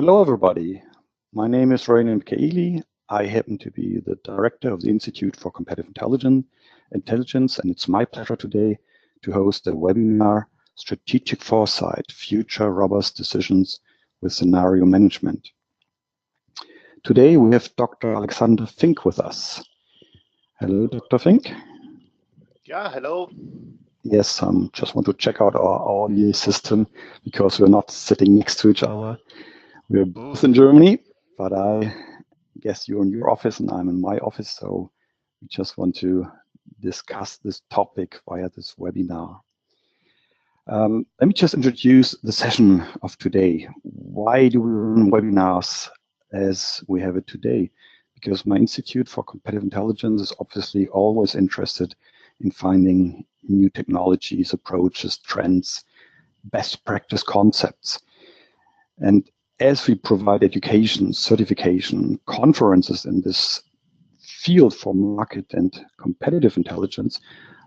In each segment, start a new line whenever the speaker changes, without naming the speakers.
Hello, everybody. My name is Raymond Kaili. I happen to be the director of the Institute for Competitive Intelligence, and it's my pleasure today to host the webinar, Strategic Foresight, Future Robust Decisions with Scenario Management. Today, we have Dr. Alexander Fink with us. Hello, Dr. Fink.
Yeah, hello.
Yes, just want to check out our audio system because we're not sitting next to each other. We're both in Germany, but I guess you're in your office and I'm in my office, so we just want to discuss this topic via this webinar. Let me just introduce the session of today. Why do we run webinars as we have it today? Because my Institute for Competitive Intelligence is obviously always interested in finding new technologies, approaches, trends, best practice concepts. And as we provide education, certification, conferences in this field for market and competitive intelligence,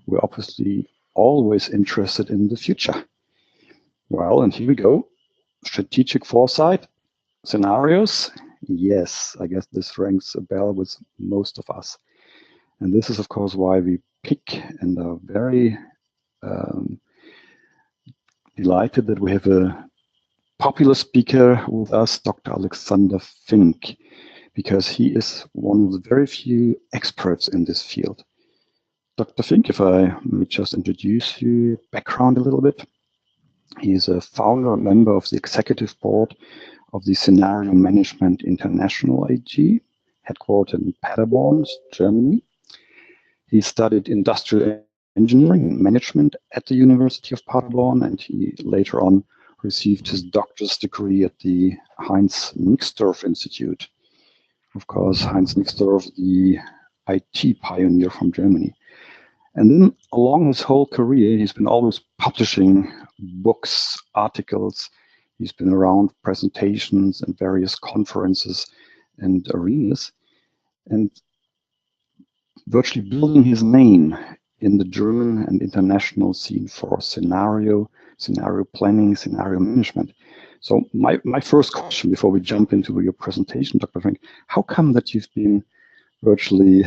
we're obviously always interested in the future. Well, and here we go. Strategic foresight, scenarios. Yes, I guess this rings a bell with most of us. And this is, of course, why we pick and are very delighted that we have a popular speaker with us, Dr. Alexander Fink, because he is one of the very few experts in this field. Dr. Fink, if I may just introduce you background a little bit. He is a founder and member of the executive board of the Scenario Management International AG, headquartered in Paderborn, Germany. He studied industrial engineering and management at the University of Paderborn, and he later on received his doctor's degree at the Heinz Nixdorf Institute. Of course, Heinz Nixdorf, the IT pioneer from Germany. And then along his whole career, he's been always publishing books, articles. He's been around presentations and various conferences and arenas, and virtually building his name in the German and international scene for scenario planning, scenario management. So my first question before we jump into your presentation, Dr. Fink, how come that you've been virtually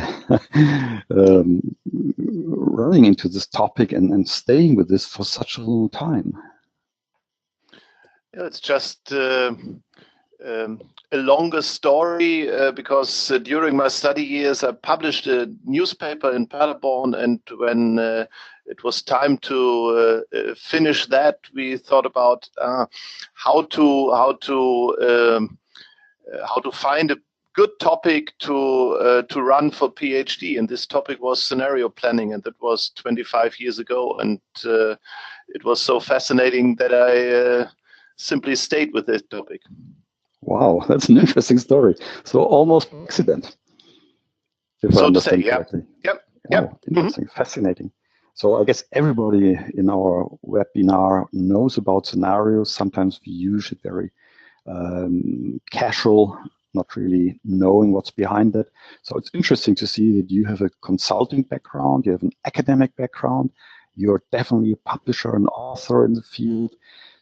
running into this topic and staying with this for such a long time?
It's just a longer story because during my study years I published a newspaper in Paderborn, and when it was time to finish that, we thought about how to find a good topic to run for PhD, and this topic was scenario planning, and that was 25 years ago, and it was so fascinating that I simply stayed with this topic.
Wow, that's an interesting story. So almost accident, if I understand correctly.
Yep.
Interesting, fascinating. So I guess everybody in our webinar knows about scenarios. Sometimes we use it very casual, not really knowing what's behind it. So it's interesting to see that you have a consulting background, you have an academic background, you're definitely a publisher and author in the field.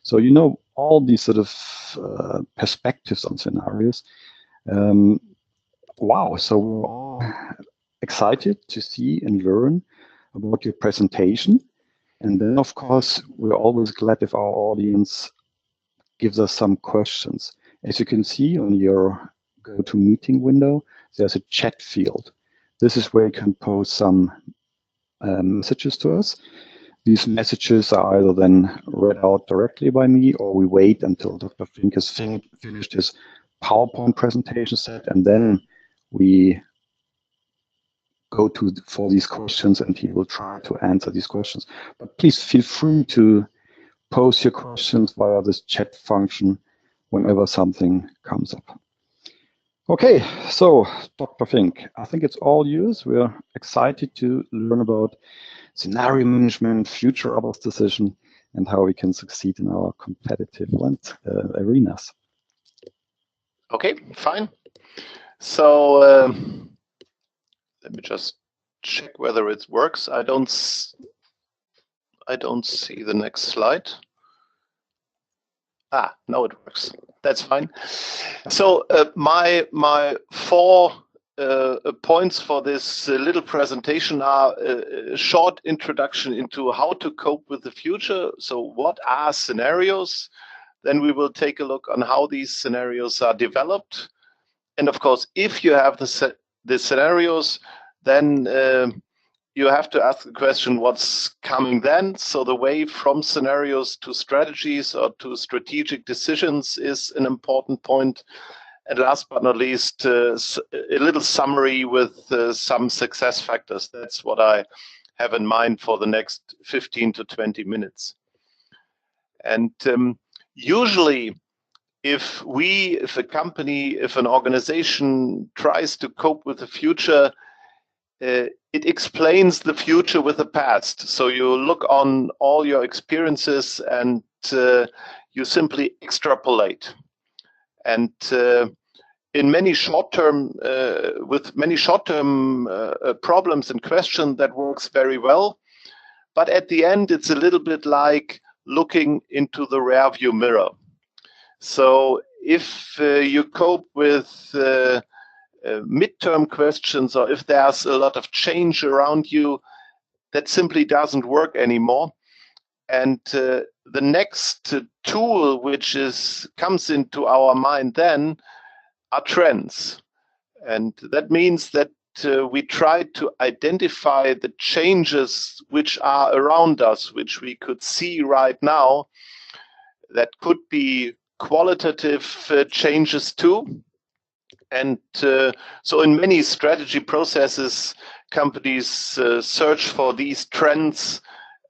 So you know all these sort of perspectives on scenarios. Wow, so we're all excited to see and learn about your presentation. And then, of course, we're always glad if our audience gives us some questions. As you can see on your GoToMeeting window, there's a chat field. This is where you can post some messages to us. These messages are either then read out directly by me, or we wait until Dr. Fink has finished his PowerPoint presentation set, and then we go for these questions, and he will try to answer these questions. But please feel free to post your questions via this chat function whenever something comes up. Okay, so Dr. Fink, I think it's all yours. We're excited to learn about scenario management, future robust decision, and how we can succeed in our competitive arenas.
Okay, fine. So let me just check whether it works. I don't see the next slide. Now it works. That's fine. So my 4 points for this little presentation are a short introduction into how to cope with the future. So what are scenarios? Then we will take a look on how these scenarios are developed. And of course, if you have the scenarios, then you have to ask the question, what's coming then? So the way from scenarios to strategies or to strategic decisions is an important point. And last but not least, a little summary with some success factors. That's what I have in mind for the next 15 to 20 minutes. And usually, if a company, if an organization tries to cope with the future, it explains the future with the past. So you look on all your experiences and you simply extrapolate. And in many short-term, with many short-term problems and questions, that works very well. But at the end, it's a little bit like looking into the rearview mirror. So if you cope with midterm questions, or if there's a lot of change around you, that simply doesn't work anymore. And the next tool which comes into our mind then are trends. And that means that we try to identify the changes which are around us, which we could see right now. That could be qualitative changes too. And so in many strategy processes, companies search for these trends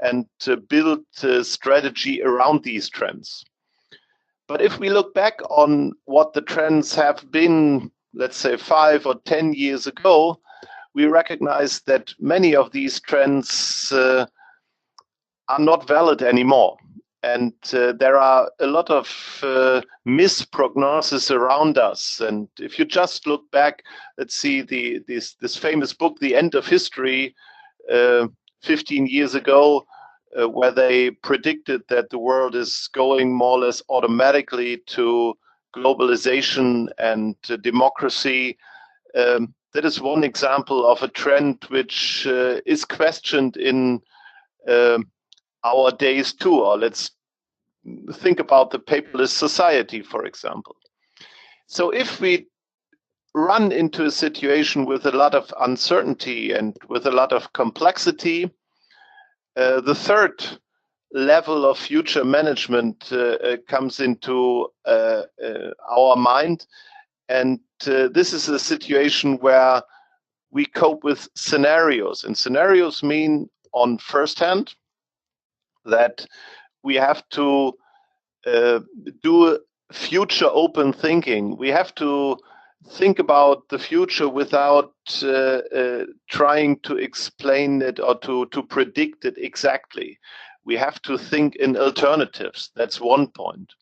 and build strategy around these trends. But if we look back on what the trends have been, let's say 5 or 10 years ago, we recognize that many of these trends are not valid anymore. And there are a lot of misprognosis around us. And if you just look back, let's see this famous book, The End of History, 15 years ago, where they predicted that the world is going more or less automatically to globalization and democracy. That is one example of a trend which is questioned in our days too. Or let's think about the paperless society, for example. So if we run into a situation with a lot of uncertainty and with a lot of complexity, the third level of future management comes into our mind. And this is a situation where we cope with scenarios. And scenarios mean, on first hand, that we have to do future open thinking. We have to think about the future without trying to explain it or to predict it exactly. We have to think in alternatives. That's one point.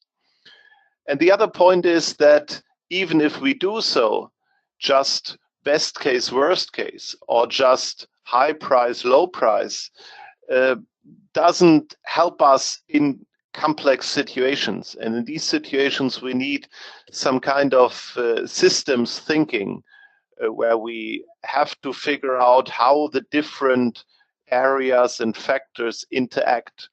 And the other point is that even if we do so, just best case, worst case, or just high price, low price, doesn't help us in complex situations. And in these situations, we need some kind of systems thinking where we have to figure out how the different areas and factors interact.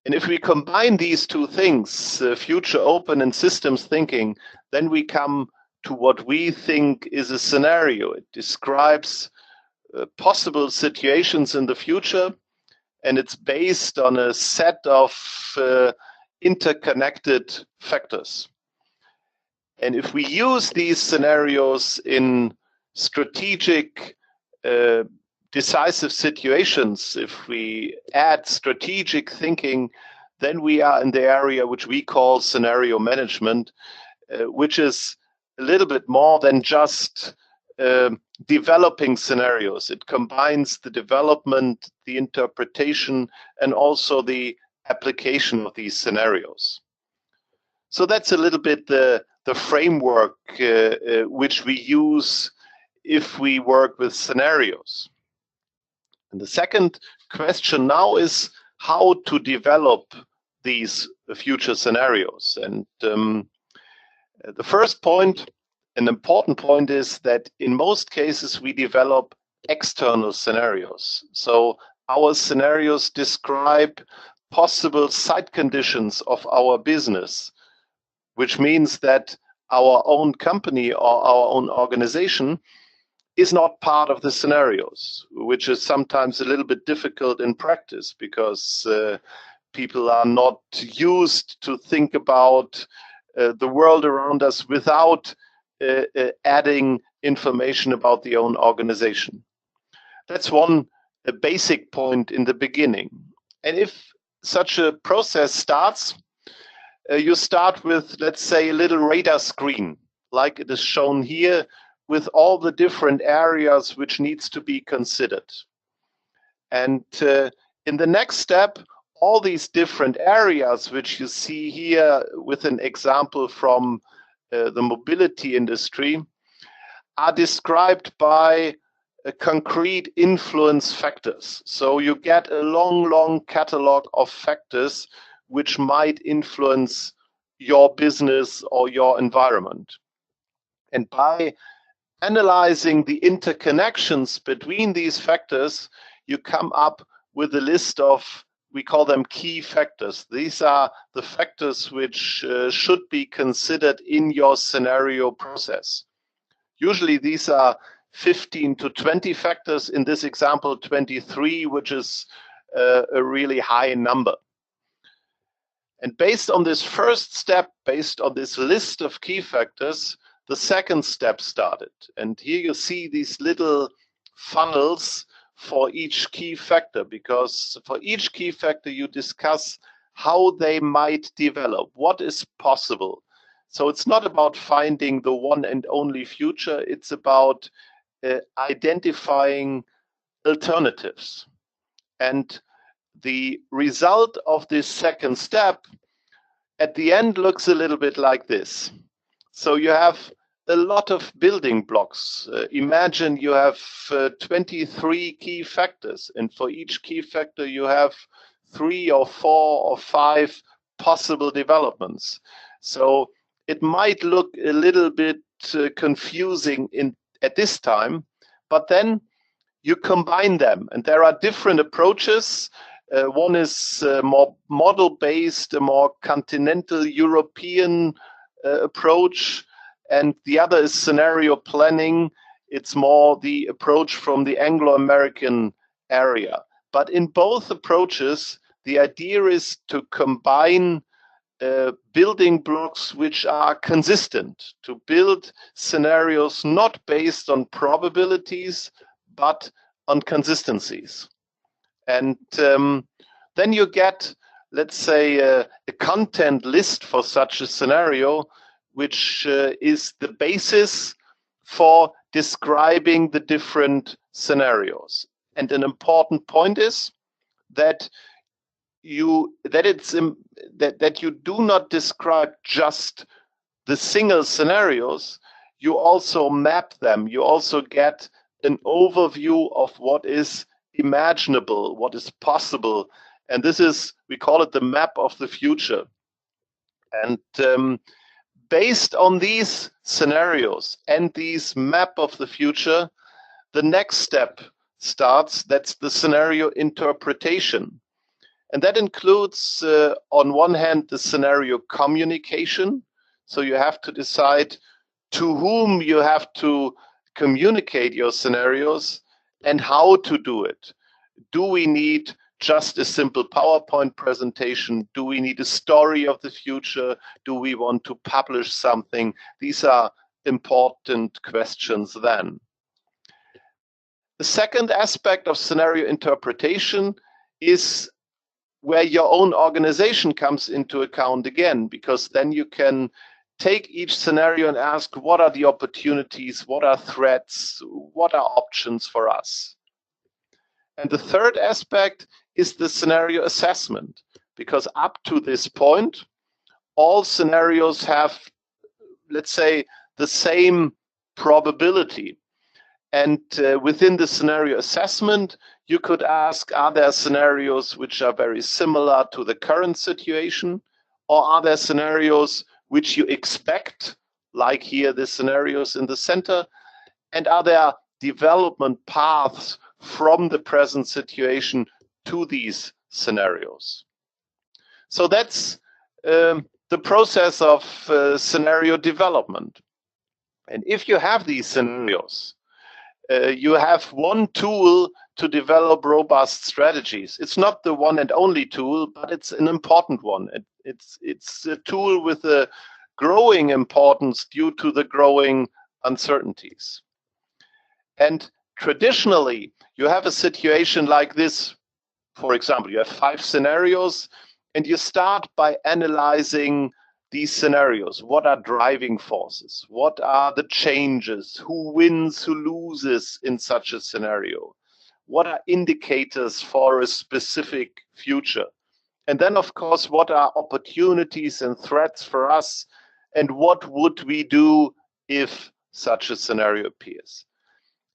And if we combine these two things, future open and systems thinking, then we come to what we think is a scenario. It describes possible situations in the future, and it's based on a set of interconnected factors. And if we use these scenarios in strategic, decisive situations, if we add strategic thinking, then we are in the area which we call scenario management, which is a little bit more than just developing scenarios. It combines the development, the interpretation, and also the application of these scenarios. So that's a little bit the framework which we use if we work with scenarios. And the second question now is how to develop these future scenarios. And the first point, an important point, is that in most cases we develop external scenarios. So our scenarios describe possible side conditions of our business, which means that our own company or our own organization is not part of the scenarios, which is sometimes a little bit difficult in practice because people are not used to think about the world around us without adding information about the own organization. That's one basic point in the beginning. And if such a process starts, you start with, let's say, a little radar screen, like it is shown here, with all the different areas which needs to be considered. And in the next step, all these different areas which you see here with an example from the mobility industry are described by concrete influence factors. So you get a long catalog of factors which might influence your business or your environment. And by analyzing the interconnections between these factors, you come up with a list of, we call them key factors. These are the factors which should be considered in your scenario process. Usually these are 15 to 20 factors. In this example, 23, which is a really high number. And based on this first step, based on this list of key factors, the second step started. And here you see these little funnels for each key factor, because for each key factor you discuss how they might develop, what is possible. So it's not about finding the one and only future, it's about identifying alternatives. And the result of this second step at the end looks a little bit like this. So you have a lot of building blocks. Imagine you have 23 key factors, and for each key factor you have 3 or 4 or 5 possible developments. So it might look a little bit confusing at this time, but then you combine them, and there are different approaches. One is more model-based, a more continental European approach, and the other is scenario planning. It's more the approach from the Anglo-American area. But in both approaches, the idea is to combine building blocks which are consistent, to build scenarios not based on probabilities, but on consistencies. And then you get, let's say, a content list for such a scenario, which is the basis for describing the different scenarios. And an important point is that you do not describe just the single scenarios, you also map them. You also get an overview of what is imaginable, what is possible. And this is, we call it the map of the future. And based on these scenarios and these map of the future, the next step starts. That's the scenario interpretation. And that includes, on one hand, the scenario communication. So you have to decide to whom you have to communicate your scenarios and how to do it. Do we need just a simple PowerPoint presentation? Do we need a story of the future? Do we want to publish something? These are important questions then. The second aspect of scenario interpretation is where your own organization comes into account again, because then you can take each scenario and ask, what are the opportunities, what are threats, what are options for us? And the third aspect is the scenario assessment, because up to this point, all scenarios have, let's say, the same probability. And within the scenario assessment, you could ask, are there scenarios which are very similar to the current situation? Or are there scenarios which you expect, like here, the scenarios in the center? And are there development paths from the present situation to these scenarios? So that's the process of scenario development. And if you have these scenarios, you have one tool to develop robust strategies. It's not the one and only tool, but it's an important one. It's a tool with a growing importance due to the growing uncertainties. And traditionally, you have a situation like this. For example, you have 5 scenarios, and you start by analyzing these scenarios. What are driving forces? What are the changes? Who wins, who loses in such a scenario? What are indicators for a specific future? And then, of course, what are opportunities and threats for us? And what would we do if such a scenario appears?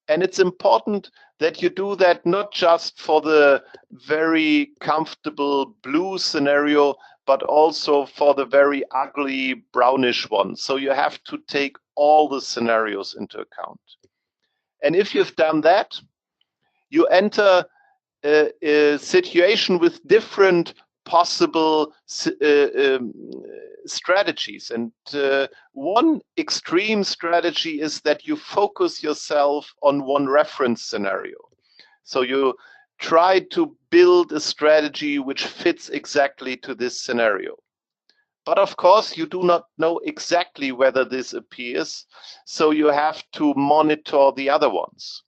And it's important that you do that not just for the very comfortable blue scenario, but also for the very ugly brownish one. So you have to take all the scenarios into account. And if you've done that, you enter a situation with different possible strategies. And one extreme strategy is that you focus yourself on one reference scenario. So you try to build a strategy which fits exactly to this scenario. But of course, you do not know exactly whether this appears, so you have to monitor the other ones.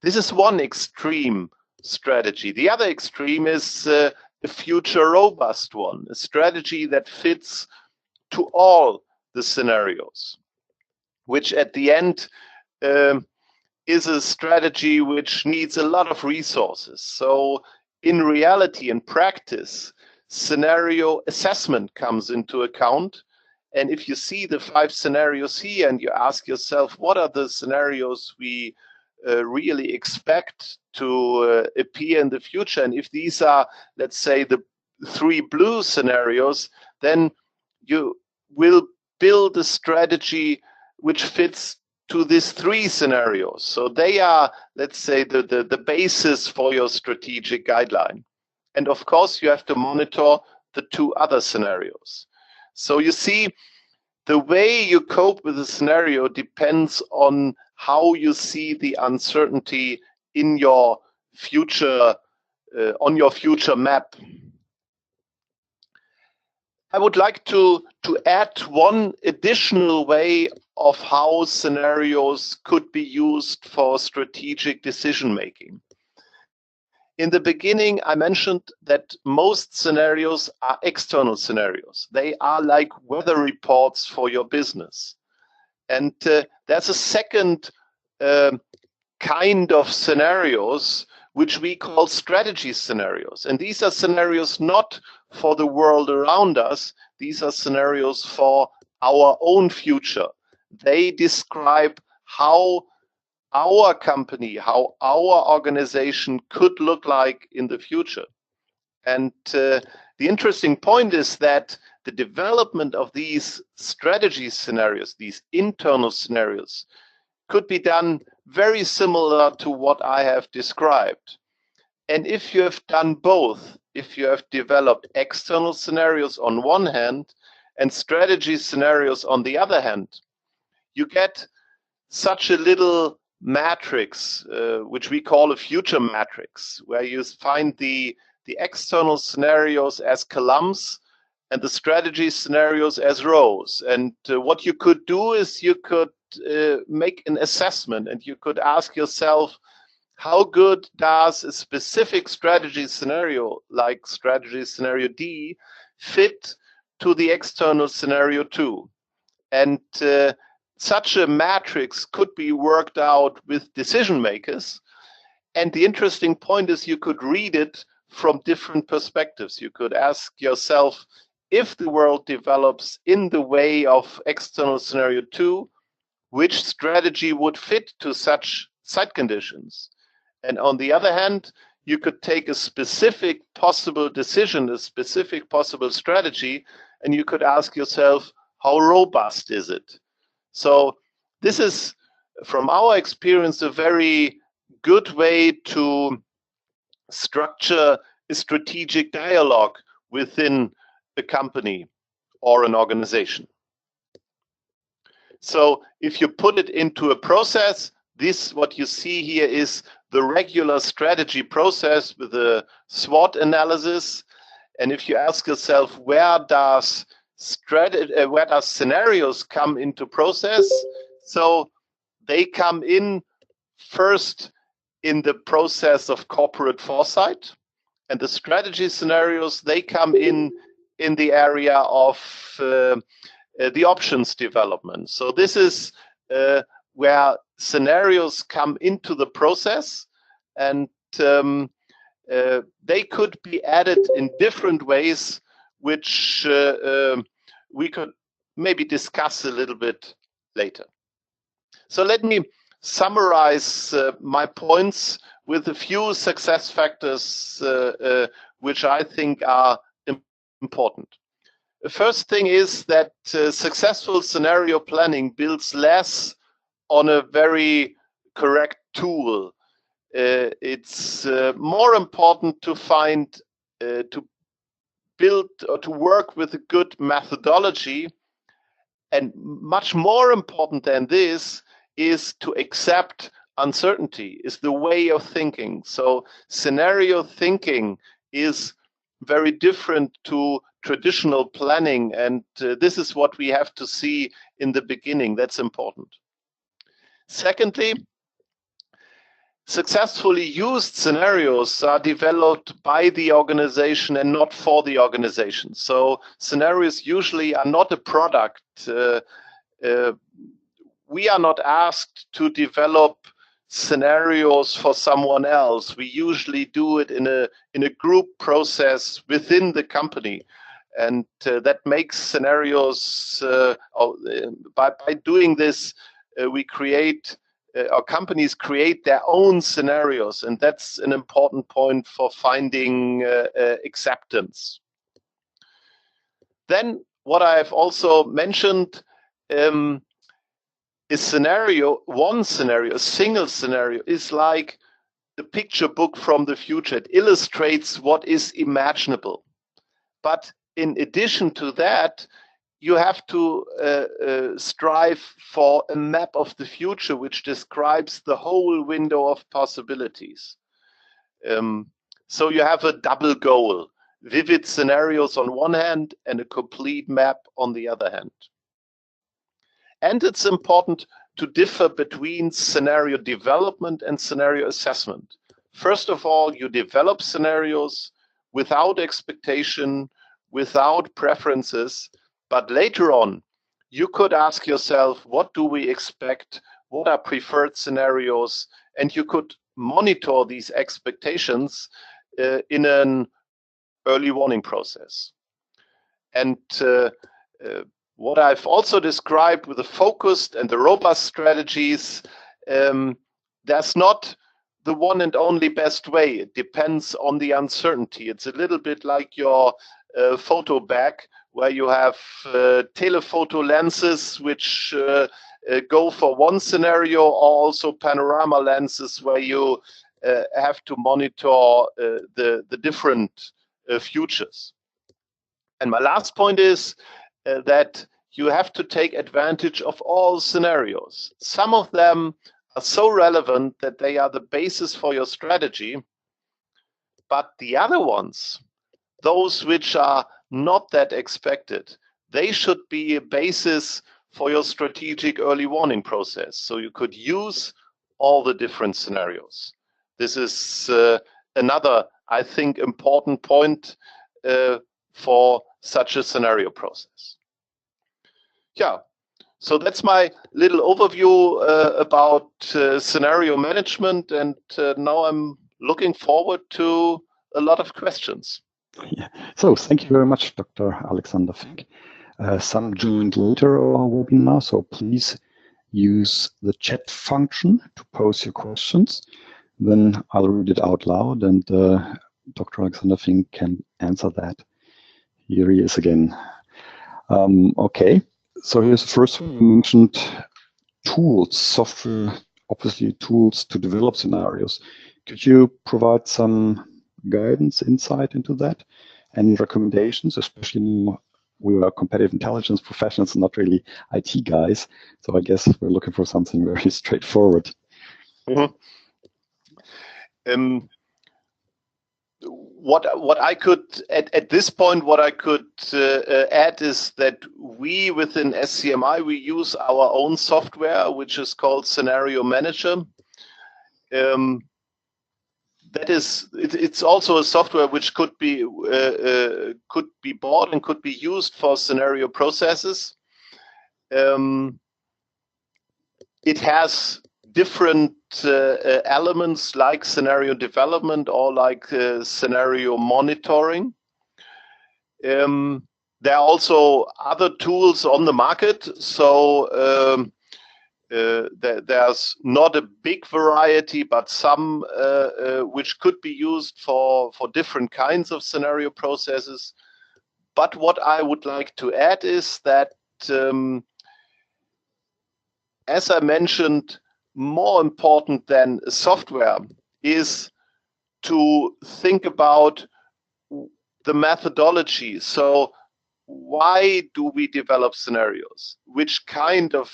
This is one extreme strategy. The other extreme is a future robust one, a strategy that fits to all the scenarios, which at the end is a strategy which needs a lot of resources. So in reality, in practice, scenario assessment comes into account. And if you see the 5 scenarios here and you ask yourself, what are the scenarios we really expect to appear in the future? And if these are, let's say, the 3 blue scenarios, then you will build a strategy which fits to these 3 scenarios. So they are, let's say, the basis for your strategic guideline. And of course, you have to monitor the 2 other scenarios. So you see, the way you cope with a scenario depends on how you see the uncertainty in your future, on your future map. I would like to add one additional way of how scenarios could be used for strategic decision making. In the beginning, I mentioned that most scenarios are external scenarios. They are like weather reports for your business. And there's a second kind of scenarios which we call strategy scenarios. And these are scenarios not for the world around us. These are scenarios for our own future. They describe how our company, how our organization could look like in the future. And the interesting point is that the development of these strategy scenarios, these internal scenarios, could be done very similar to what I have described. And if you have done both, if you have developed external scenarios on one hand and strategy scenarios on the other hand, you get such a little matrix, which we call a future matrix, where you find the external scenarios as columns and the strategy scenarios as rows. And what you could do is you could make an assessment and you could ask yourself, how good does a specific strategy scenario, like strategy scenario D, fit to the external scenario 2? And such a matrix could be worked out with decision makers. And the interesting point is you could read it from different perspectives. You could ask yourself, if the world develops in the way of external scenario 2, which strategy would fit to such site conditions. And on the other hand, you could take a specific possible decision, a specific possible strategy, and you could ask yourself, how robust is it? So this is, from our experience, a very good way to structure a strategic dialogue within a company or an organization. So if you put it into a process, this, what you see here, is the regular strategy process with a SWOT analysis. And if you ask yourself, where does scenarios come into process? So they come in first in the process of corporate foresight, and the strategy scenarios, they come in the area of the options development. So this is where scenarios come into the process, and they could be added in different ways, which we could maybe discuss a little bit later. So let me summarize my points with a few success factors which I think are important. The first thing is that successful scenario planning builds less on a very correct tool. It's more important to find, to build or to work with a good methodology. And much more important than this is to accept uncertainty, is the way of thinking. So scenario thinking is very different to traditional planning, and this is what we have to see in the beginning. That's important. Secondly, successfully used scenarios are developed by the organization and not for the organization. So scenarios usually are not a product. We are not asked to develop scenarios for someone else. We usually do it in a group process within the company. And that makes scenarios, by doing this, we create, our companies create their own scenarios, and that's an important point for finding acceptance. Then what I've also mentioned is one scenario, a single scenario, is like the picture book from the future. It illustrates what is imaginable. But in addition to that, you have to strive for a map of the future which describes the whole window of possibilities. So you have a double goal, vivid scenarios on one hand and a complete map on the other hand. And it's important to differ between scenario development and scenario assessment. First of all, you develop scenarios without expectation, without preferences, but later on, you could ask yourself, what do we expect? What are preferred scenarios? And you could monitor these expectations in an early warning process. And what I've also described with the focused and the robust strategies, there's not the one and only best way. It depends on the uncertainty. It's a little bit like your photo bag, where you have telephoto lenses which go for one scenario, or also panorama lenses where you have to monitor the different futures. And my last point is that you have to take advantage of all scenarios. Some of them are so relevant that they are the basis for your strategy, but the other ones, those which are not that expected, they should be a basis for your strategic early warning process. So you could use all the different scenarios. This is another, I think, important point for such a scenario process. Yeah, so that's my little overview about scenario management, and now I'm looking forward to a lot of questions.
Yeah. So thank you very much, Dr. Alexander Fink. Some joined later our webinar, so please use the chat function to pose your questions. Then I'll read it out loud, and Dr. Alexander Fink can answer that. Here he is again. Okay, so here's the first one. You mentioned tools, software, obviously tools to develop scenarios. Could you provide some guidance, insight into that? Any recommendations, especially we are competitive intelligence professionals, not really IT guys. So I guess we're looking for something very straightforward.
Mm-hmm. What I could at this point, what I could add is that we within SCMI, we use our own software, which is called Scenario Manager. That is, it's also a software which could be bought and could be used for scenario processes. It has different elements like scenario development or like scenario monitoring. There are also other tools on the market, so there's not a big variety, but some which could be used for different kinds of scenario processes. But what I would like to add is that, as I mentioned, more important than software is to think about the methodology. So why do we develop scenarios? Which kind of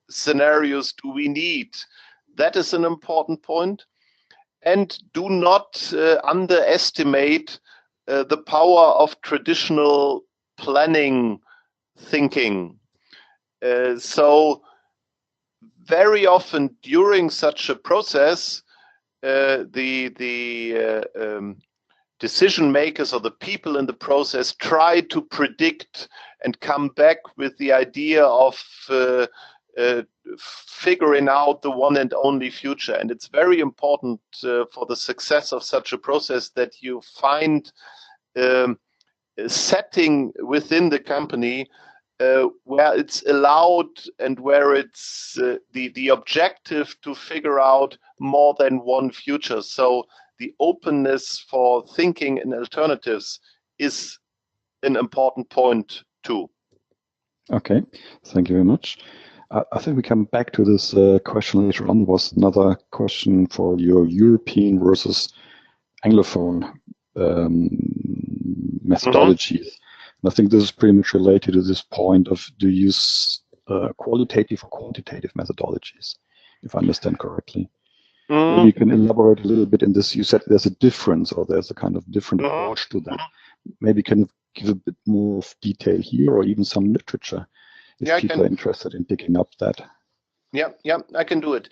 scenarios do we need? That is an important point. And do not underestimate the power of traditional planning thinking. So very often during such a process, the decision makers or the people in the process try to predict and come back with the idea of figuring out the one and only future. And it's very important for the success of such a process that you find a setting within the company where it's allowed and where it's the objective to figure out more than one future. So the openness for thinking in alternatives is an important point too.
Okay, thank you very much. I think we come back to this question later on. Was another question for your European versus Anglophone methodologies. Mm-hmm. And I think this is pretty much related to this point of do you use qualitative or quantitative methodologies, if I understand correctly. Mm-hmm. Maybe you can elaborate a little bit in this. You said there's a difference or there's a kind of different mm-hmm. approach to that. Maybe you can give a bit more of detail here or even some literature if people are interested in picking up that.
Yeah, I can do it.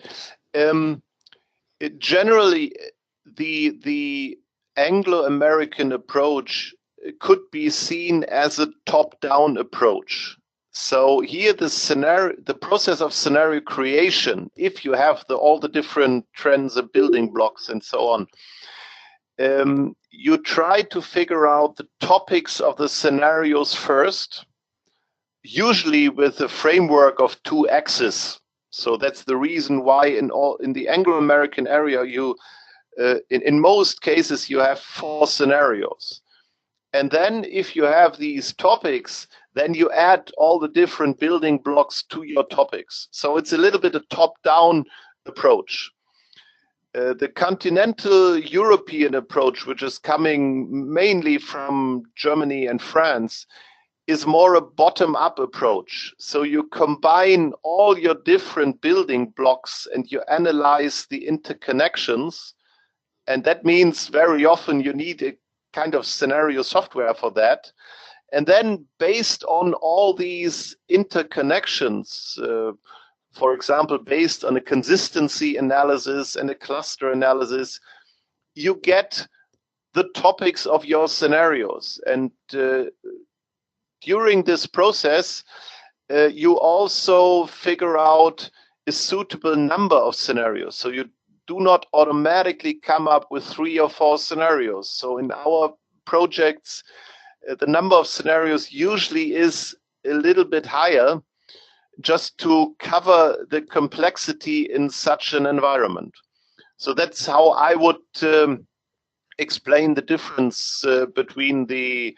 Generally, the Anglo-American approach could be seen as a top-down approach. So here the process of scenario creation, if you have all the different trends and building blocks and so on, you try to figure out the topics of the scenarios first, usually with a framework of 2 axes. So that's the reason why in the Anglo-American area, you in most cases you have 4 scenarios. And then if you have these topics, then you add all the different building blocks to your topics. So it's a little bit a top-down approach. The continental European approach, which is coming mainly from Germany and France, is more a bottom-up approach. So you combine all your different building blocks and you analyze the interconnections. And that means very often you need a kind of scenario software for that. And then based on all these interconnections, for example, based on a consistency analysis and a cluster analysis, you get the topics of your scenarios. And during this process, you also figure out a suitable number of scenarios. So you do not automatically come up with 3 or 4 scenarios. So in our projects, the number of scenarios usually is a little bit higher just to cover the complexity in such an environment. So that's how I would explain the difference between the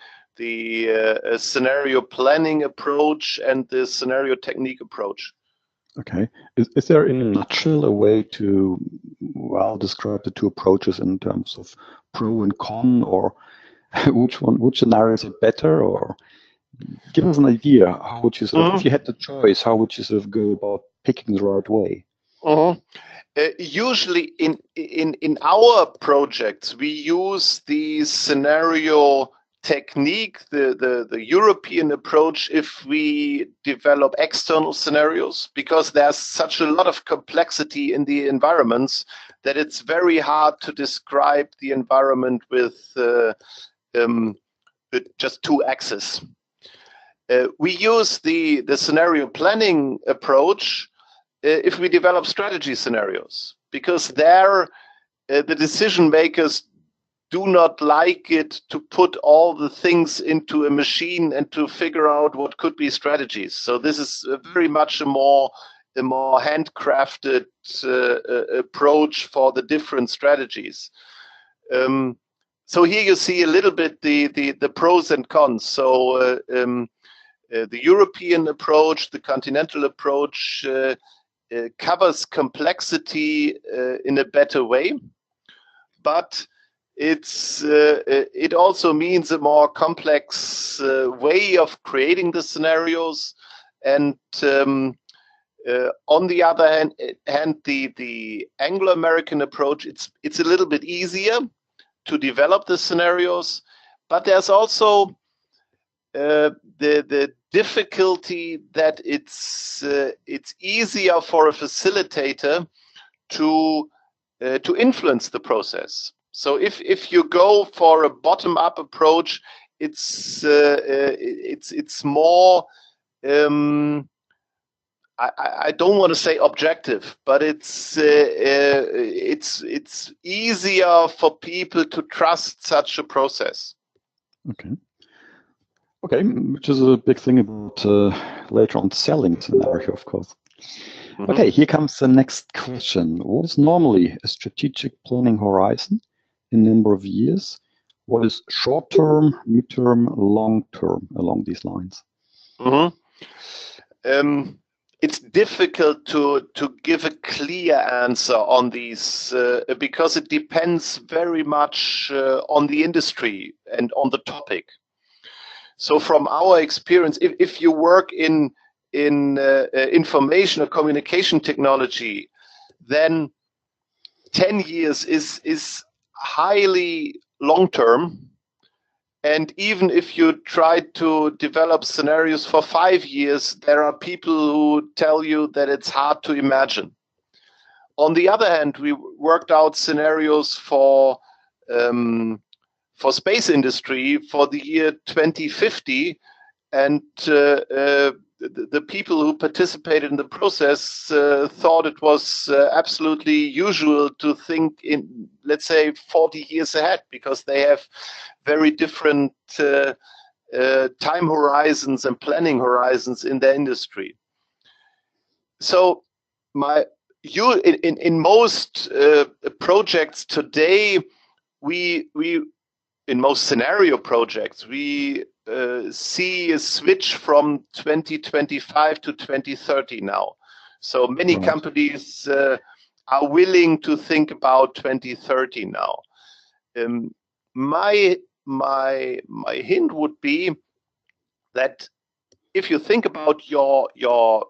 scenario planning approach and the scenario technique approach.
Okay. Is there in a nutshell a way to, well, describe the two approaches in terms of pro and con, or which scenarios are better, or give us an idea? How would you sort of, if you had the choice, how would you sort of go about picking the right way?
Usually in our projects, we use the scenario technique, the European approach, if we develop external scenarios, because there's such a lot of complexity in the environments that it's very hard to describe the environment with just two axes. We use the scenario planning approach if we develop strategy scenarios, because there the decision makers do not like it to put all the things into a machine and to figure out what could be strategies. So this is very much a more handcrafted approach for the different strategies. So here you see a little bit the pros and cons. So the European approach, the continental approach, covers complexity in a better way, but it also means a more complex way of creating the scenarios. And on the other hand, the Anglo-American approach, it's a little bit easier to develop the scenarios, but there's also the difficulty that it's easier for a facilitator to influence the process. So if you go for a bottom-up approach, it's more I don't want to say objective, but it's easier for people to trust such a process.
Okay, which is a big thing about later on selling scenario, of course. Mm-hmm. Okay, here comes the next question. What is normally a strategic planning horizon in number of years? What is short-term, mid-term, long-term along these lines?
Mm-hmm. It's difficult to give a clear answer on these because it depends very much on the industry and on the topic. So from our experience, if you work in information or communication technology, then 10 years is highly long-term. And even if you try to develop scenarios for 5 years, there are people who tell you that it's hard to imagine. On the other hand, we worked out scenarios for space industry for the year 2050, and the people who participated in the process thought it was absolutely usual to think in, let's say, 40 years ahead, because they have very different time horizons and planning horizons in their industry. So in most projects today, in most scenario projects, we see a switch from 2025 to 2030 now. So many companies are willing to think about 2030 now. My hint would be that if you think about your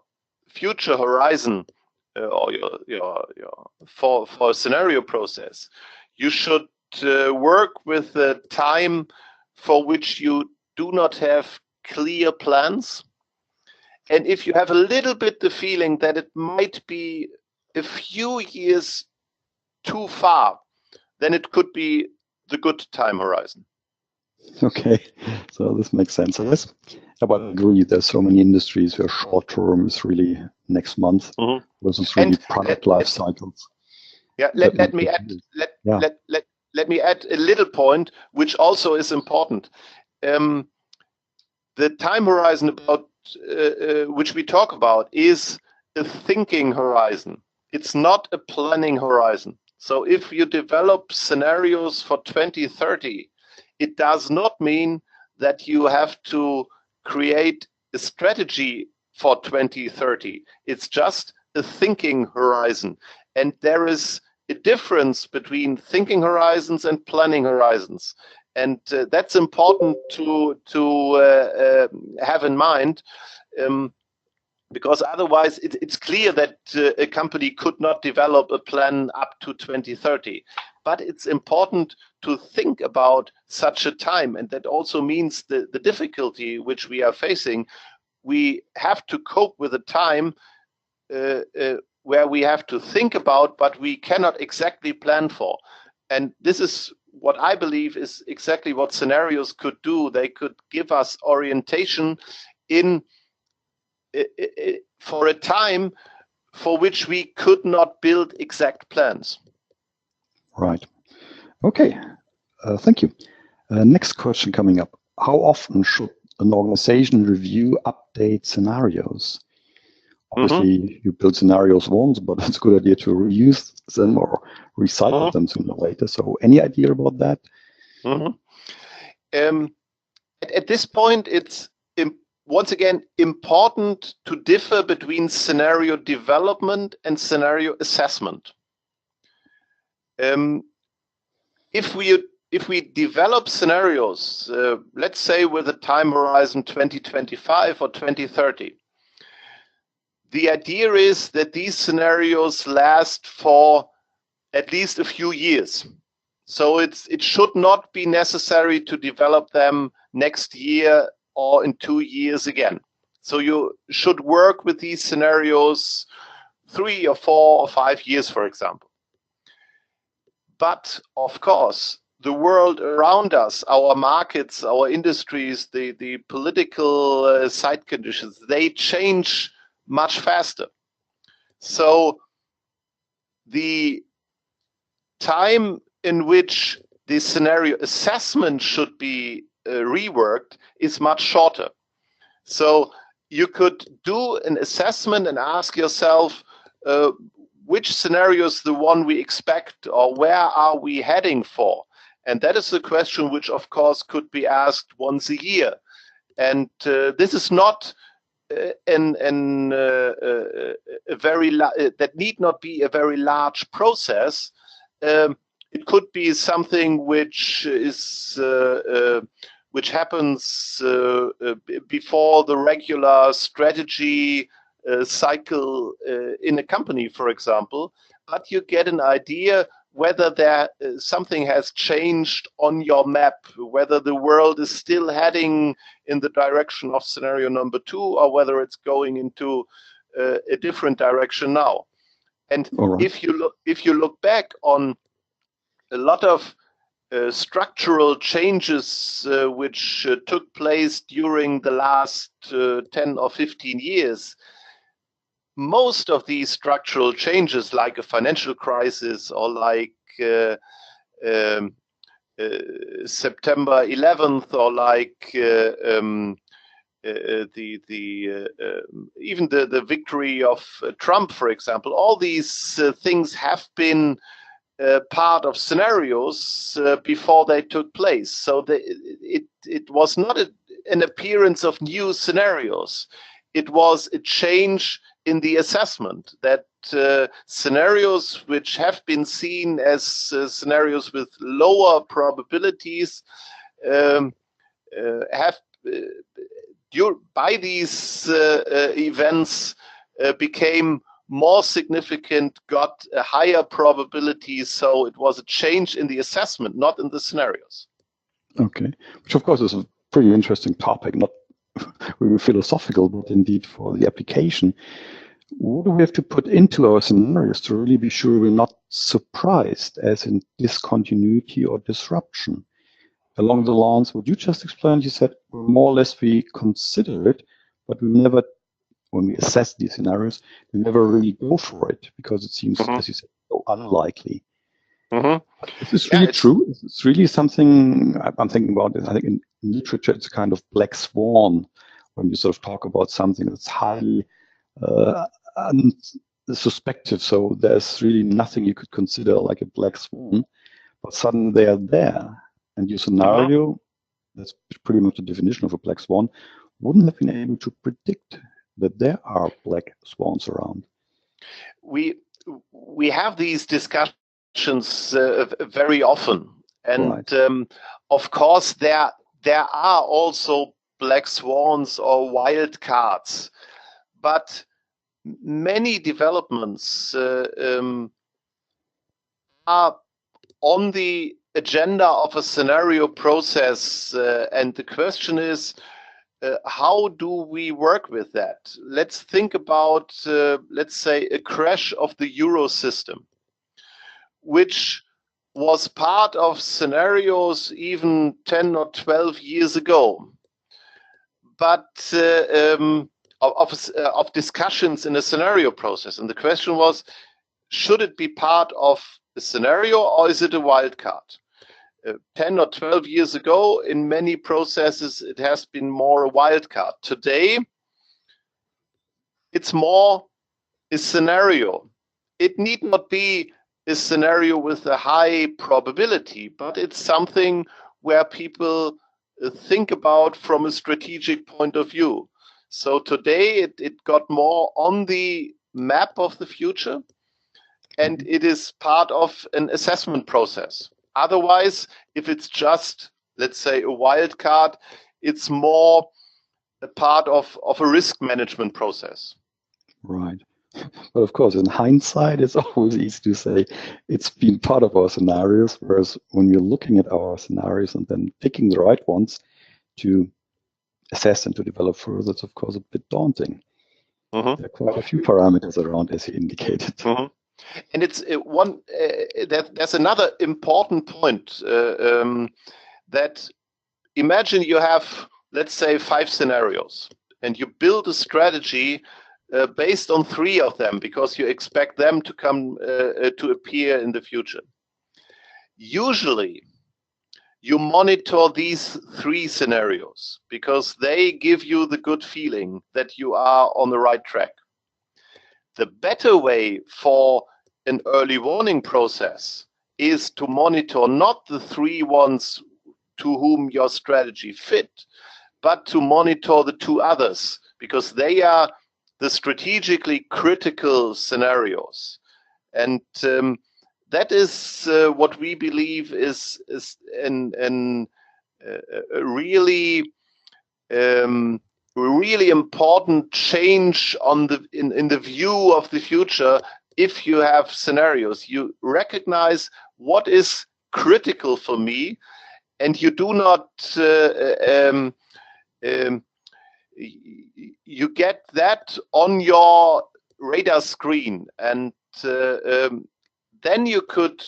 future horizon or your for a scenario process, you should work with a time for which you do not have clear plans. And if you have a little bit the feeling that it might be a few years too far, then it could be the good time horizon.
Okay, so this makes sense. I agree. There's so many industries where short term is really next month versus really product life cycles.
Yeah, let me add a little point, which also is important. The time horizon about which we talk about is a thinking horizon. It's not a planning horizon. So if you develop scenarios for 2030, it does not mean that you have to create a strategy for 2030. It's just a thinking horizon. And there is a difference between thinking horizons and planning horizons. And that's important to have in mind, because otherwise it's clear that a company could not develop a plan up to 2030. But it's important to think about such a time, and that also means the difficulty which we are facing. We have to cope with a time where we have to think about, but we cannot exactly plan for. And this is what I believe is exactly what scenarios could do. They could give us orientation in for a time for which we could not build exact plans.
Right. Okay. Thank you. Next question coming up. How often should an organization review, update scenarios? Obviously, you build scenarios once, but it's a good idea to reuse them or recycle them sooner or later. So any idea about that?
At this point, it's once again important to differ between scenario development and scenario assessment. If we develop scenarios, let's say with a time horizon 2025 or 2030, the idea is that these scenarios last for at least a few years. So it should not be necessary to develop them next year or in 2 years again. So you should work with these scenarios 3 or 4 or 5 years, for example. But of course, the world around us, our markets, our industries, the political side conditions, they change much faster. So the time in which the scenario assessment should be reworked is much shorter. So you could do an assessment and ask yourself, which scenario is the one we expect, or where are we heading for? And that is a question which, of course, could be asked once a year. And this is not that need not be a very large process. It could be something which is which happens before the regular strategy cycle in a company, for example. But you get an idea whether there something has changed on your map, whether the world is still heading in the direction of scenario number 2, or whether it's going into a different direction now. And if you look back on a lot of structural changes which took place during the last 10 or 15 years, most of these structural changes, like a financial crisis or like September 11th, or like even the victory of Trump, for example, all these things have been part of scenarios before they took place. So it was not an appearance of new scenarios. It was a change in the assessment that scenarios which have been seen as scenarios with lower probabilities have by these events became more significant, got a higher probability. So it was a change in the assessment, not in the scenarios.
Okay, which of course is a pretty interesting topic, not really philosophical, but indeed for the application. What do we have to put into our scenarios to really be sure we're not surprised, as in discontinuity or disruption? Along the lines, what you just explained, you said more or less we consider it, but we never, when we assess these scenarios, we never really go for it because it seems, as you said, so unlikely. Is this really true? Is this really something I'm thinking about? I think in literature, it's a kind of black swan, when you sort of talk about something that's highly suspected, so there's really nothing you could consider like a black swan, but suddenly they are there, and your scenario, that's pretty much the definition of a black swan, wouldn't have been able to predict that there are black swans around.
We have these discussions very often, and
Right.
of course there are also black swans or wildcards, but many developments are on the agenda of a scenario process, and the question is, how do we work with that? Let's think about, let's say, a crash of the euro system, which was part of scenarios even 10 or 12 years ago, but of discussions in a scenario process. And the question was, should it be part of a scenario or is it a wildcard? 10 or 12 years ago, in many processes, it has been more a wildcard. Today, it's more a scenario. It need not be a scenario with a high probability, but it's something where people think about from a strategic point of view. So today, it got more on the map of the future, and it is part of an assessment process. Otherwise, if it's just, let's say, a wild card, it's more a part of a risk management process.
Right. But of course, in hindsight, it's always easy to say it's been part of our scenarios, whereas when we're looking at our scenarios and then picking the right ones to assess and to develop further, it's of course a bit daunting. There are quite a few parameters around, as you indicated.
And it's there's another important point, that imagine you have, let's say, 5 scenarios, and you build a strategy based on 3 of them because you expect them to come to appear in the future. Usually, you monitor these 3 scenarios because they give you the good feeling that you are on the right track. The better way for an early warning process is to monitor not the 3 ones to whom your strategy fit, but to monitor the 2 others, because they are the strategically critical scenarios. And that is what we believe is a really important change in the view of the future. If you have scenarios, you recognize what is critical for me, and you do not you get that on your radar screen, and then you could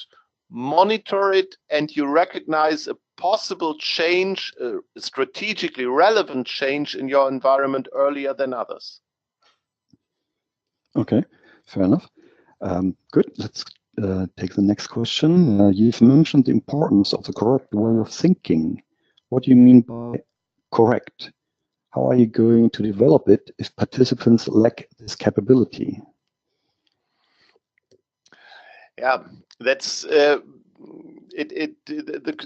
monitor it, and you recognize a possible change, a strategically relevant change in your environment earlier than others.
Okay, fair enough. Good. Let's take the next question. You've mentioned the importance of the correct way of thinking. What do you mean by correct? How are you going to develop it if participants lack this capability?
Yeah, that's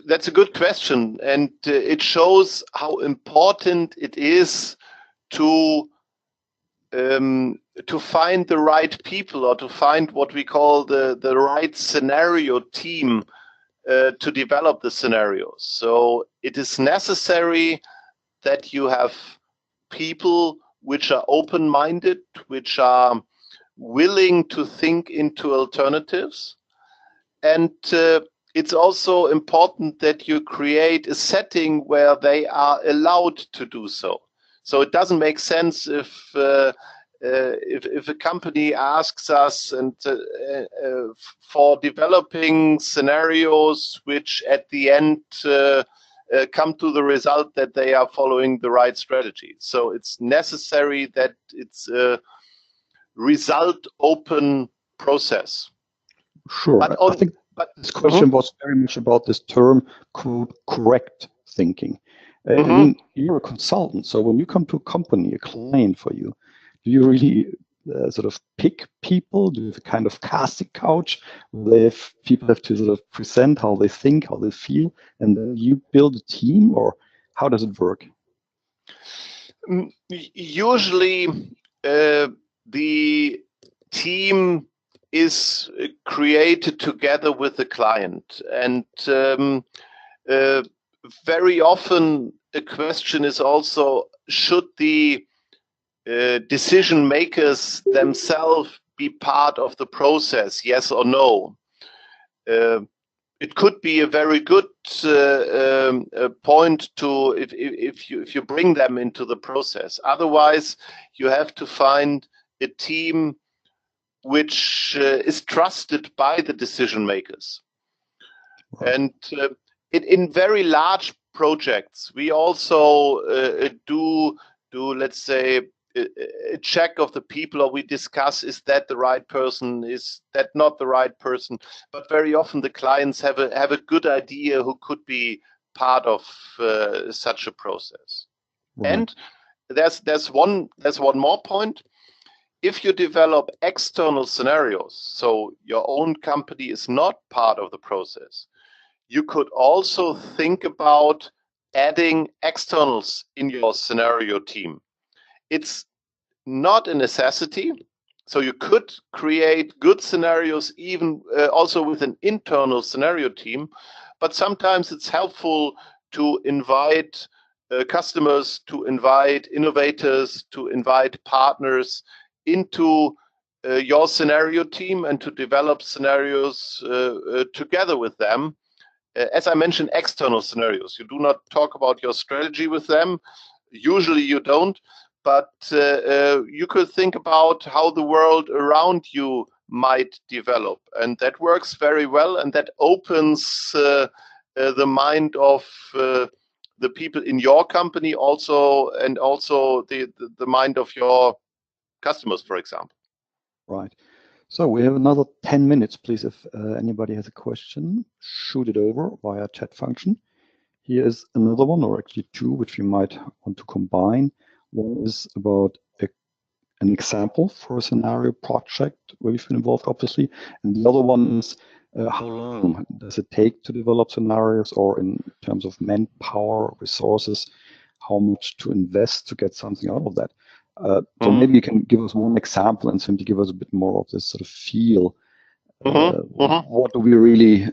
that's a good question, and it shows how important it is to find the right people, or to find what we call the right scenario team to develop the scenarios. So it is necessary that you have people which are open-minded, which are willing to think into alternatives. And it's also important that you create a setting where they are allowed to do so. So it doesn't make sense if a company asks us for developing scenarios which at the end come to the result that they are following the right strategy. So it's necessary that it's a result-open process.
Sure. I think this question was very much about this term, quote, correct thinking. I mean, you're a consultant, so when you come to a company, a client for you, do you really sort of pick people? Do you have a kind of casting couch where people have to sort of present how they think, how they feel, and then you build a team, or how does it work?
Usually, the team is created together with the client, and very often the question is also, should the decision makers themselves be part of the process, yes or no? It could be a very good point to if you bring them into the process. Otherwise, you have to find a team which is trusted by the decision makers. Right. And in very large projects, we also do let's say a check of the people, or we discuss, is that the right person, is that not the right person? But very often the clients have a good idea who could be part of such a process. Right. And there's one more point. If you develop external scenarios, so your own company is not part of the process, you could also think about adding externals in your scenario team. It's not a necessity. So you could create good scenarios even also with an internal scenario team, but sometimes it's helpful to invite customers, to invite innovators, to invite partners into your scenario team and to develop scenarios together with them. As I mentioned, external scenarios. You do not talk about your strategy with them. Usually you don't, but you could think about how the world around you might develop. And that works very well, and that opens the mind of the people in your company also, and also the mind of your customers, for example.
Right. So we have another 10 minutes, please. If anybody has a question, shoot it over via chat function. Here is another one, or actually two, which we might want to combine. One is about an example for a scenario project where we've been involved, obviously. And the other one is how long does it take to develop scenarios, or in terms of manpower, resources, how much to invest to get something out of that. So maybe you can give us one example and simply give us a bit more of this sort of feel. What do we really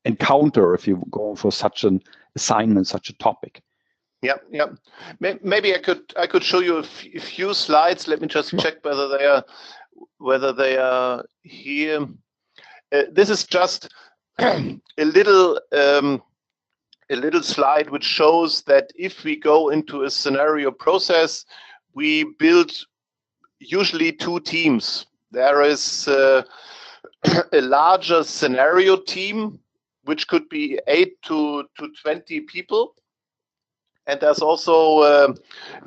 encounter if you go for such an assignment, such a topic?
Yeah. Maybe I could show you a few slides. Let me just check whether they are here. This is just a little slide which shows that if we go into a scenario process, we build usually two teams. There is a larger scenario team, which could be 8 to 20 people. And there's also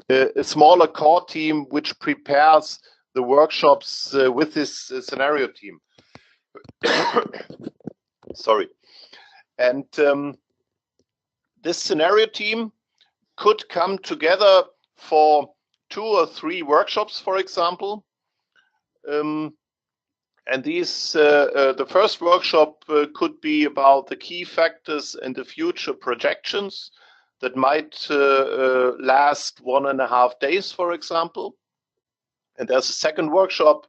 a smaller core team which prepares the workshops with this scenario team. Sorry. And this scenario team could come together for 2 or 3 workshops, for example. And these, the first workshop could be about the key factors and the future projections that might last 1.5 days, for example. And there's a second workshop,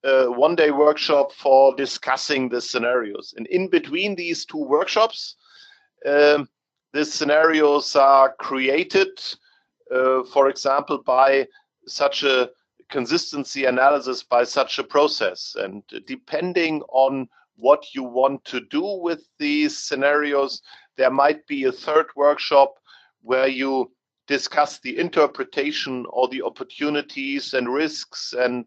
1-day workshop for discussing the scenarios. And in between these 2 workshops, the scenarios are created, for example, by such a consistency analysis, by such a process. And depending on what you want to do with these scenarios, there might be a third workshop where you discuss the interpretation or the opportunities and risks, and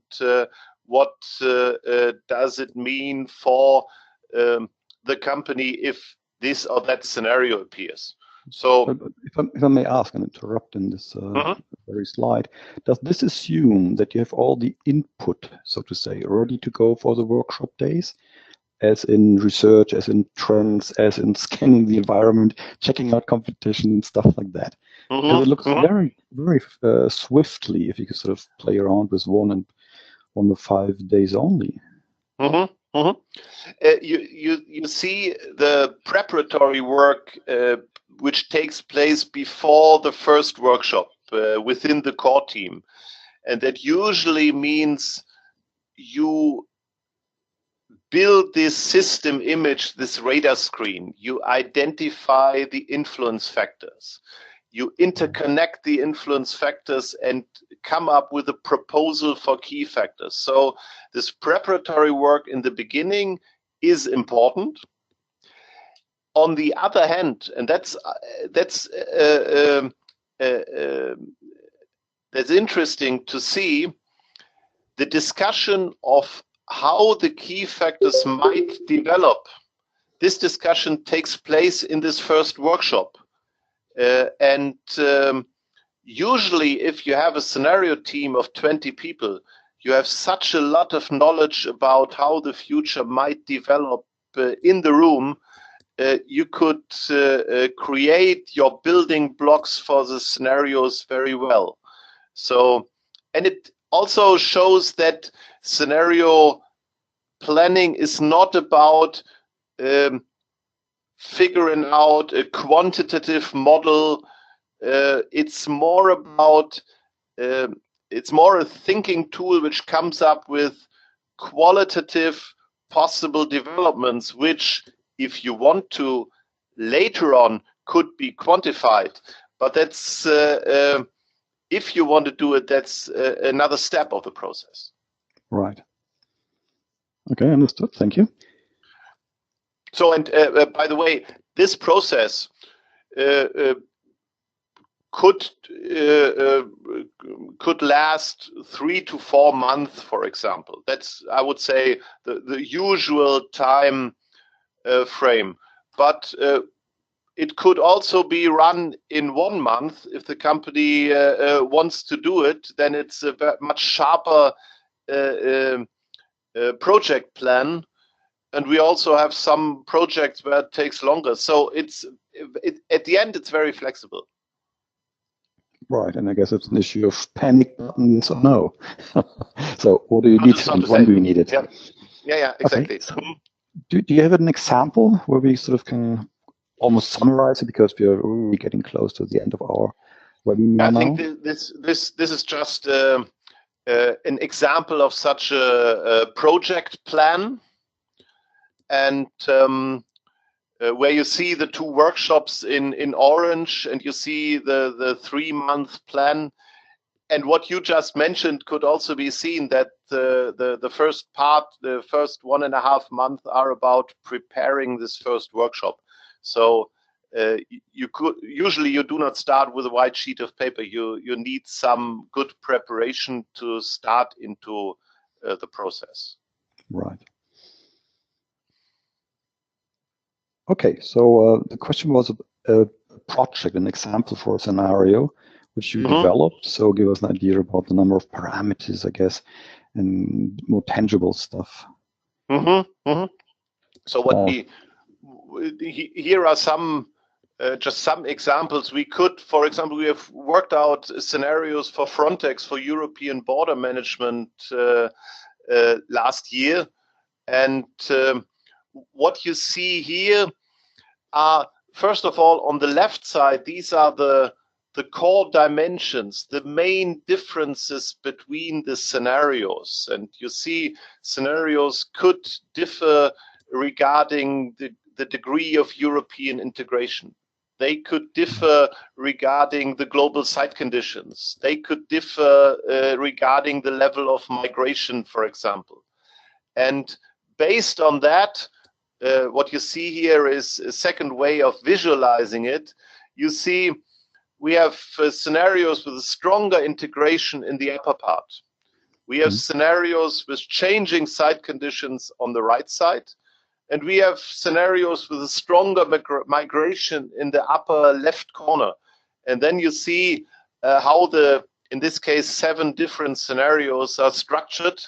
what does it mean for the company if this or that scenario appears. So,
if I may ask and interrupt in this very slide, does this assume that you have all the input, so to say, ready to go for the workshop days? as in research, as in trends, as in scanning the environment, checking out competition and stuff like that. Because it looks very, very swiftly if you can sort of play around with 1 to 5 days only.
You see the preparatory work which takes place before the first workshop within the core team, and that usually means you build this system image, this radar screen. You identify the influence factors. You interconnect the influence factors and come up with a proposal for key factors. So this preparatory work in the beginning is important. On the other hand, and that's interesting to see, the discussion of how the key factors might develop. This discussion takes place in this first workshop. Usually if you have a scenario team of 20 people, you have such a lot of knowledge about how the future might develop in the room. You could create your building blocks for the scenarios very well. So, and it also shows that scenario planning is not about figuring out a quantitative model. It's more about it's more a thinking tool which comes up with qualitative possible developments, which, if you want to, later on could be quantified. But that's if you want to do it, that's another step of the process.
Right. Okay, understood. Thank you.
So, and by the way, this process could last 3 to 4 months, for example. That's, I would say, the usual time frame. But it could also be run in 1 month. If the company wants to do it, then it's a much sharper project plan. And we also have some projects where it takes longer. So at the end, it's very flexible.
Right, and I guess it's an issue of panic buttons or no. So what do you need and when do you need it?
Yeah, exactly.
Okay. So do you have an example where we sort of can almost summarize it, because we are really getting close to the end of our webinar now?
I think this is just an example of such a project plan, and where you see the 2 workshops in orange, and you see the 3-month plan. And what you just mentioned could also be seen, that the first part, the first 1.5 months, are about preparing this first workshop. So you do not start with a white sheet of paper. You need some good preparation to start into the process.
Right. Okay, so the question was a project, an example for a scenario which you developed. So give us an idea about the number of parameters, I guess, and more tangible stuff.
So what here are some just some examples. We could, for example, we have worked out scenarios for Frontex, for European border management last year, and what you see here are, first of all, on the left side, these are the core dimensions, the main differences between the scenarios. And you see scenarios could differ regarding the degree of European integration. They could differ regarding the global site conditions. They could differ regarding the level of migration, for example. And based on that, what you see here is a second way of visualizing it. You see we have scenarios with a stronger integration in the upper part. We have scenarios with changing site conditions on the right side. And we have scenarios with a stronger migration in the upper left corner. And then you see how in this case, 7 different scenarios are structured.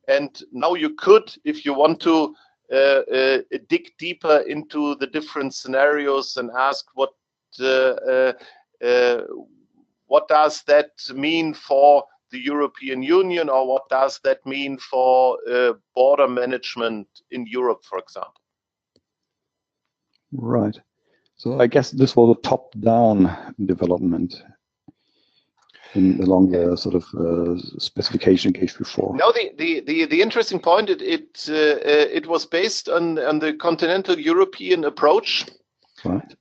And now you could, if you want to, dig deeper into the different scenarios and ask what does that mean for the European Union, or what does that mean for border management in Europe, for example.
Right. So I guess this was a top-down development along the sort of specification gauge before.
No, the interesting point, it was based on the continental European approach.
Right.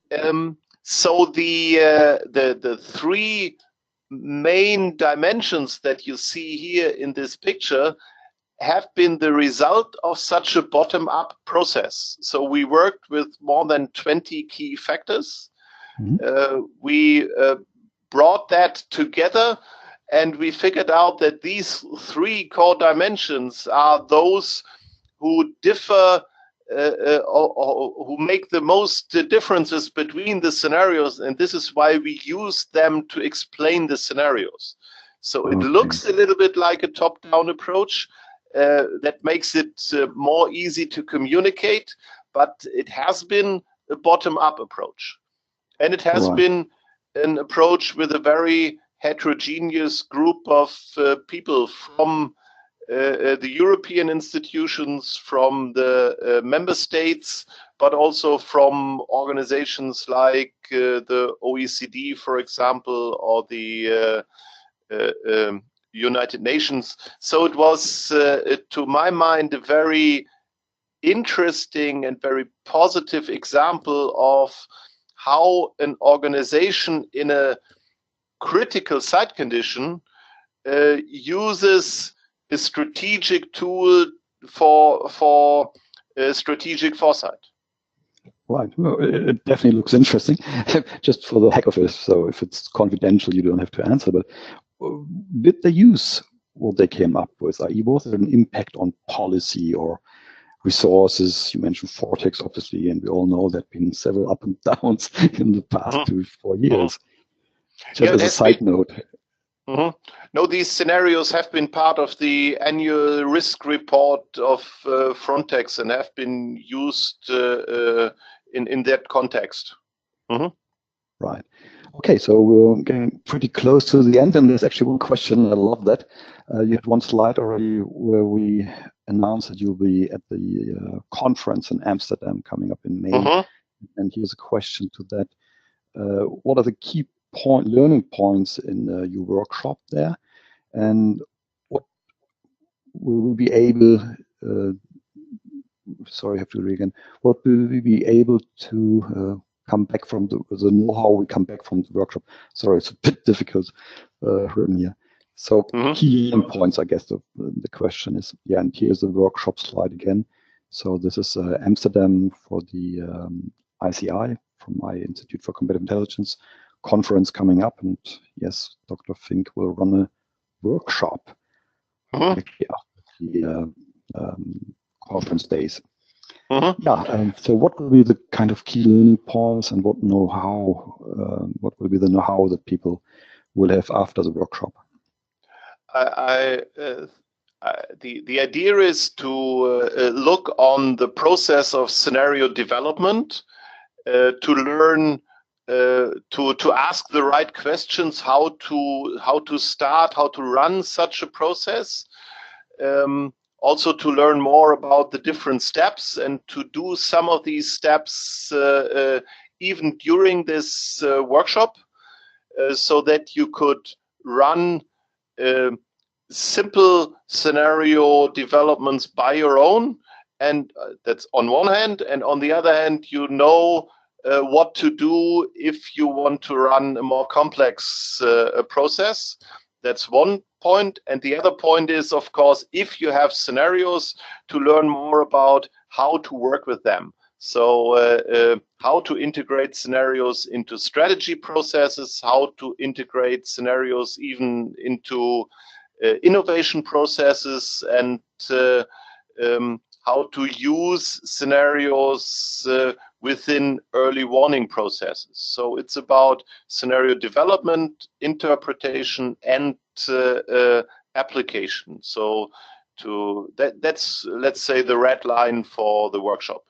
So the three main dimensions that you see here in this picture have been the result of such a bottom-up process. So we worked with more than 20 key factors. Mm-hmm. We brought that together, and we figured out that these three core dimensions are those who differ or who make the most differences between the scenarios, and this is why we use them to explain the scenarios. So it looks a little bit like a top-down approach that makes it more easy to communicate, but it has been a bottom-up approach. And it has been an approach with a very heterogeneous group of people from the European institutions, from the member states, but also from organizations like the OECD, for example, or the United Nations. So it was, to my mind, a very interesting and very positive example of how an organization in a critical site condition uses a strategic tool for strategic foresight.
Right. Well, it definitely looks interesting, just for the heck of it. So if it's confidential, you don't have to answer. But did they use what they came up with? I.e., was there an impact on policy or resources? You mentioned Vortex, obviously, and we all know there have been several up and downs in the past 2 to 4 years. Just as a side note.
No, these scenarios have been part of the annual risk report of Frontex and have been used in that context.
Right. Okay, so we're getting pretty close to the end, and there's actually one question. I love that. You had one slide already where we announced that you'll be at the conference in Amsterdam coming up in May. And here's a question to that. What are the key learning points in your workshop there? And what will we be able, sorry, I have to read again. What will we be able to come back from the know-how we come back from the workshop? Sorry, it's a bit difficult written here. So key learning points, I guess the question is, yeah, and here's the workshop slide again. So this is Amsterdam for the ICI, from my Institute for Competitive Intelligence conference coming up. And yes, Dr. Fink will run a workshop after the conference days. Yeah, so what will be the kind of key learning points, and what know-how, what will be the know-how that people will have after the workshop?
The idea is to look on the process of scenario development, to learn to ask the right questions, how to start, how to run such a process. Also to learn more about the different steps, and to do some of these steps even during this workshop, so that you could run simple scenario developments by your own. And that's on one hand, and on the other hand, you know what to do if you want to run a more complex process. That's one point. And the other point is, of course, if you have scenarios, to learn more about how to work with them. So how to integrate scenarios into strategy processes, how to integrate scenarios even into innovation processes, and how to use scenarios within early warning processes. So it's about scenario development, interpretation, and application. So that's, let's say, the red line for the workshop.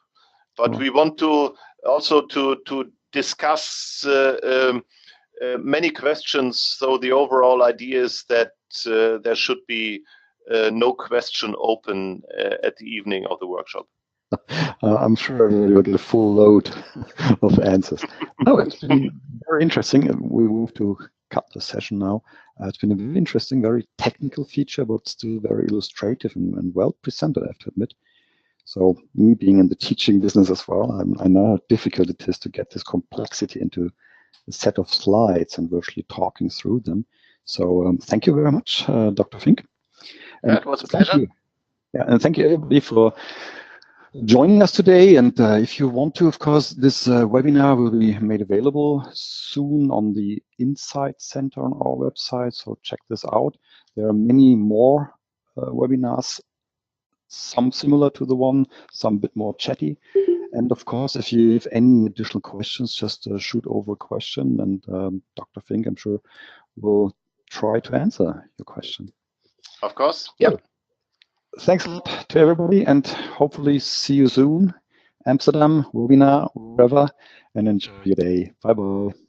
But we want to also to discuss many questions. So the overall idea is that there should be no question open at the evening of the workshop.
I'm sure we'll get a full load of answers. No, it's been very interesting. We move to cut the session now. It's been a very interesting, very technical feature, but still very illustrative and well presented, I have to admit. So me being in the teaching business as well, I know how difficult it is to get this complexity into a set of slides and virtually talking through them. So thank you very much, Dr. Fink.
That was a pleasure.
Yeah, and thank you everybody for joining us today. And if you want to, of course, this webinar will be made available soon on the Insight Center on our website. So check this out. There are many more webinars, some similar to the one, some a bit more chatty. And of course, if you have any additional questions, just shoot over a question, and Dr. Fink, I'm sure, will try to answer your question.
Of course. Yep.
Thanks a lot to everybody, and hopefully see you soon. Amsterdam, webinar, wherever, and enjoy your day. Bye-bye.